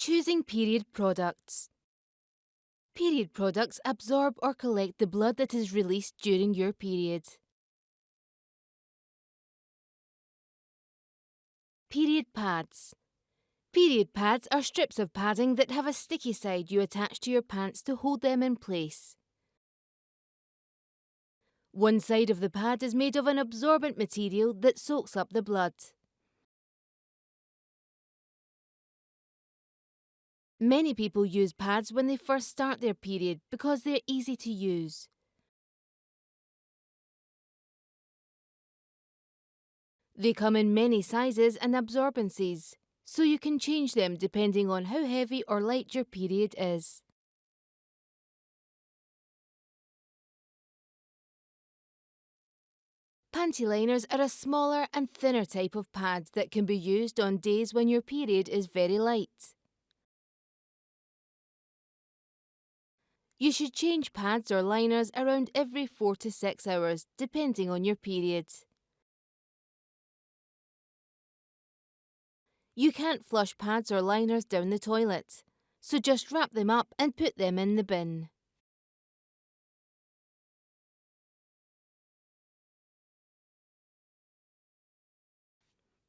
Choosing period products. Period products absorb or collect the blood that is released during your period. Period pads. Period pads are strips of padding that have a sticky side you attach to your pants to hold them in place. One side of the pad is made of an absorbent material that soaks up the blood. Many people use pads when they first start their period because they're easy to use. They come in many sizes and absorbencies, so you can change them depending on how heavy or light your period is. Panty liners are a smaller and thinner type of pad that can be used on days when your period is very light. You should change pads or liners around every 4 to 6 hours, depending on your period. You can't flush pads or liners down the toilet, so just wrap them up and put them in the bin.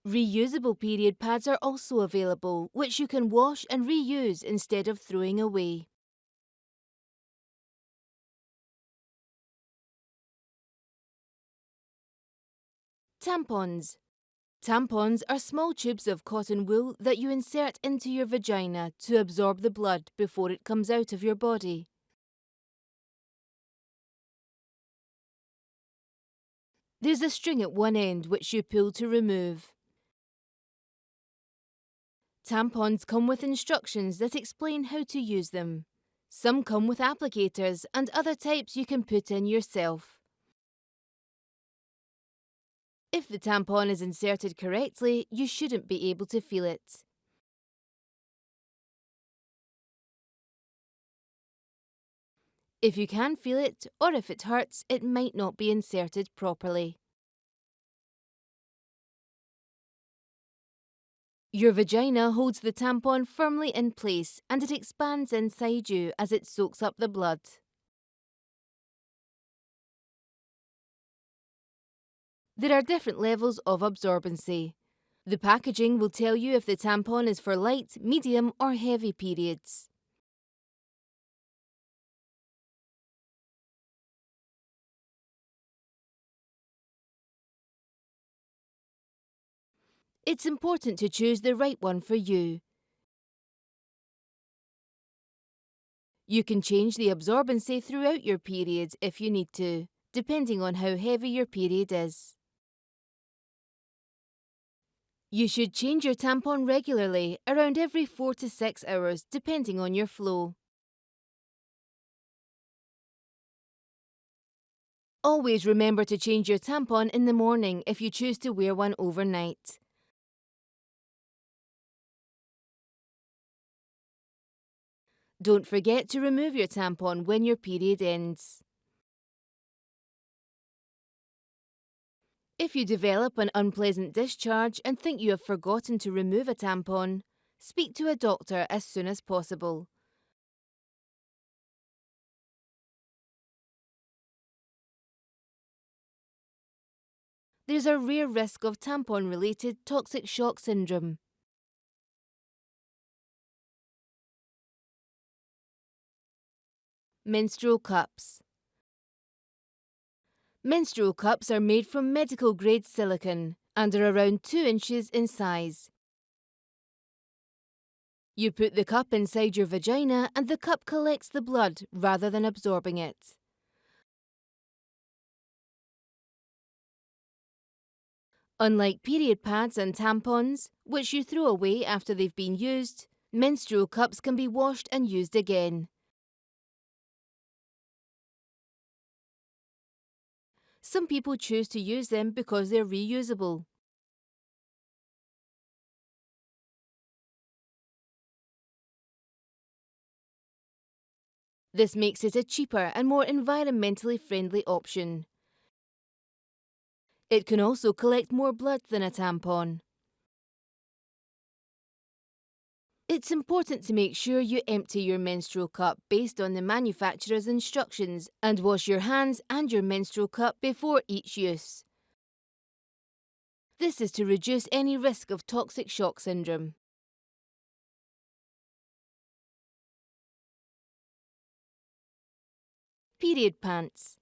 Reusable period pads are also available, which you can wash and reuse instead of throwing away. Tampons. Tampons are small tubes of cotton wool that you insert into your vagina to absorb the blood before it comes out of your body. There's a string at one end which you pull to remove. Tampons come with instructions that explain how to use them. Some come with applicators and other types you can put in yourself. If the tampon is inserted correctly, you shouldn't be able to feel it. If you can feel it, or if it hurts, it might not be inserted properly. Your vagina holds the tampon firmly in place and it expands inside you as it soaks up the blood. There are different levels of absorbency. The packaging will tell you if the tampon is for light, medium, or heavy periods. It's important to choose the right one for you. You can change the absorbency throughout your period if you need to, depending on how heavy your period is. You should change your tampon regularly, around every 4 to 6 hours, depending on your flow. Always remember to change your tampon in the morning if you choose to wear one overnight. Don't forget to remove your tampon when your period ends. If you develop an unpleasant discharge and think you have forgotten to remove a tampon, speak to a doctor as soon as possible. There's a rare risk of tampon-related toxic shock syndrome. Menstrual cups. Menstrual cups are made from medical-grade silicone and are around 2 inches in size. You put the cup inside your vagina and the cup collects the blood rather than absorbing it. Unlike period pads and tampons, which you throw away after they've been used, menstrual cups can be washed and used again. Some people choose to use them because they're reusable. This makes it a cheaper and more environmentally friendly option. It can also collect more blood than a tampon. It's important to make sure you empty your menstrual cup based on the manufacturer's instructions and wash your hands and your menstrual cup before each use. This is to reduce any risk of toxic shock syndrome. Period pants.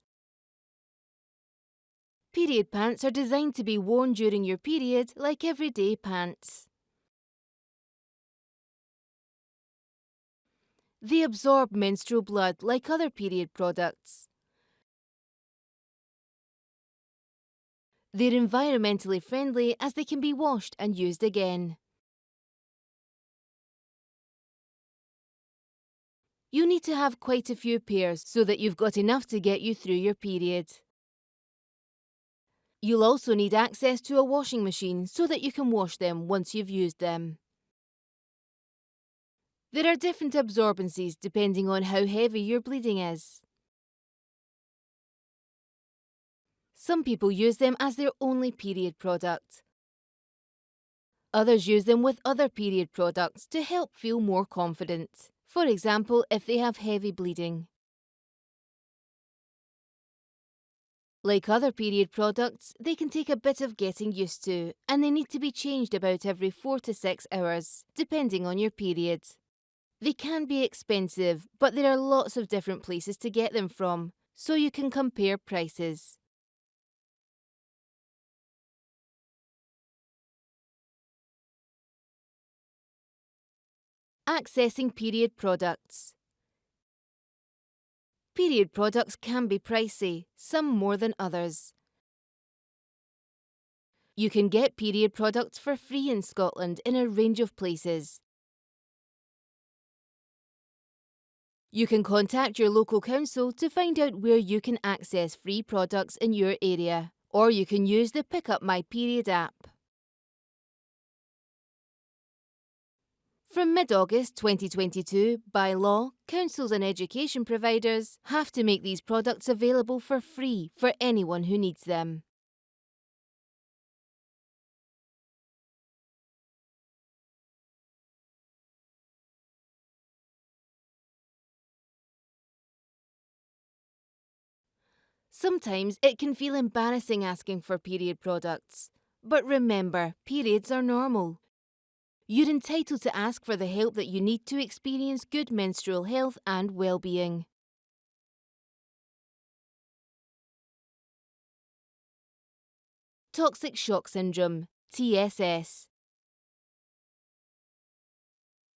Period pants are designed to be worn during your period like everyday pants. They absorb menstrual blood like other period products. They're environmentally friendly as they can be washed and used again. You need to have quite a few pairs so that you've got enough to get you through your period. You'll also need access to a washing machine so that you can wash them once you've used them. There are different absorbencies depending on how heavy your bleeding is. Some people use them as their only period product. Others use them with other period products to help feel more confident. For example, if they have heavy bleeding. Like other period products, they can take a bit of getting used to, and they need to be changed about every 4 to 6 hours, depending on your period. They can be expensive, but there are lots of different places to get them from, so you can compare prices. Accessing period products. Period products can be pricey, some more than others. You can get period products for free in Scotland in a range of places. You can contact your local council to find out where you can access free products in your area, or you can use the Pick Up My Period app. From mid-August 2022, by law, councils and education providers have to make these products available for free for anyone who needs them. Sometimes it can feel embarrassing asking for period products. But remember, periods are normal. You're entitled to ask for the help that you need to experience good menstrual health and well-being. Toxic shock syndrome, TSS.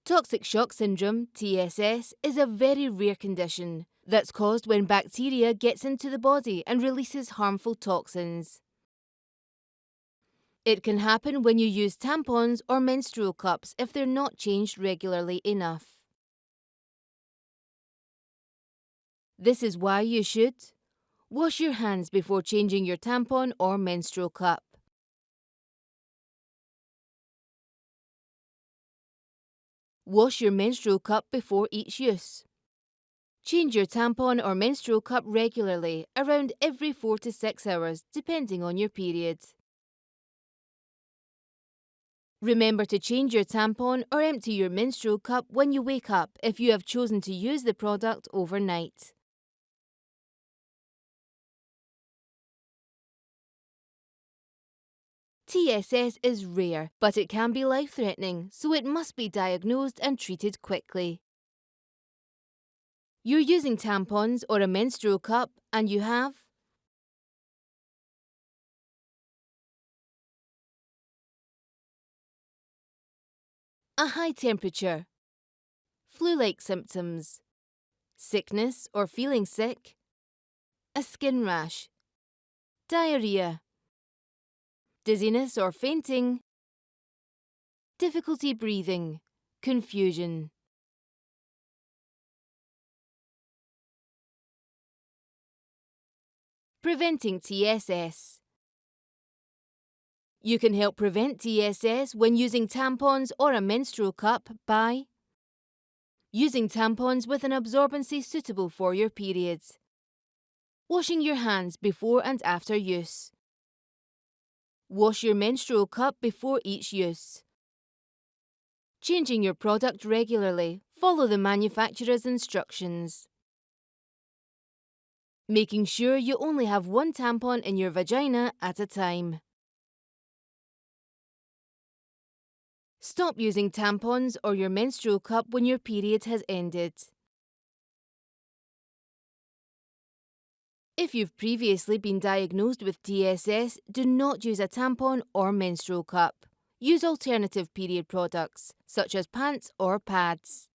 Toxic shock syndrome, TSS, is a very rare condition that's caused when bacteria gets into the body and releases harmful toxins. It can happen when you use tampons or menstrual cups if they're not changed regularly enough. This is why you should wash your hands before changing your tampon or menstrual cup. Wash your menstrual cup before each use. Change your tampon or menstrual cup regularly, around every 4 to 6 hours, depending on your period. Remember to change your tampon or empty your menstrual cup when you wake up if you have chosen to use the product overnight. TSS is rare, but it can be life-threatening, so it must be diagnosed and treated quickly. You're using tampons or a menstrual cup and you have a high temperature, flu-like symptoms, sickness or feeling sick, a skin rash, diarrhea, dizziness or fainting, difficulty breathing, confusion. Preventing TSS. You can help prevent TSS when using tampons or a menstrual cup by using tampons with an absorbency suitable for your periods, washing your hands before and after use, wash your menstrual cup before each use, Changing your product regularly. Follow the manufacturer's instructions. Making sure you only have one tampon in your vagina at a time. Stop using tampons or your menstrual cup when your period has ended. If you've previously been diagnosed with TSS, do not use a tampon or menstrual cup. Use alternative period products, such as pants or pads.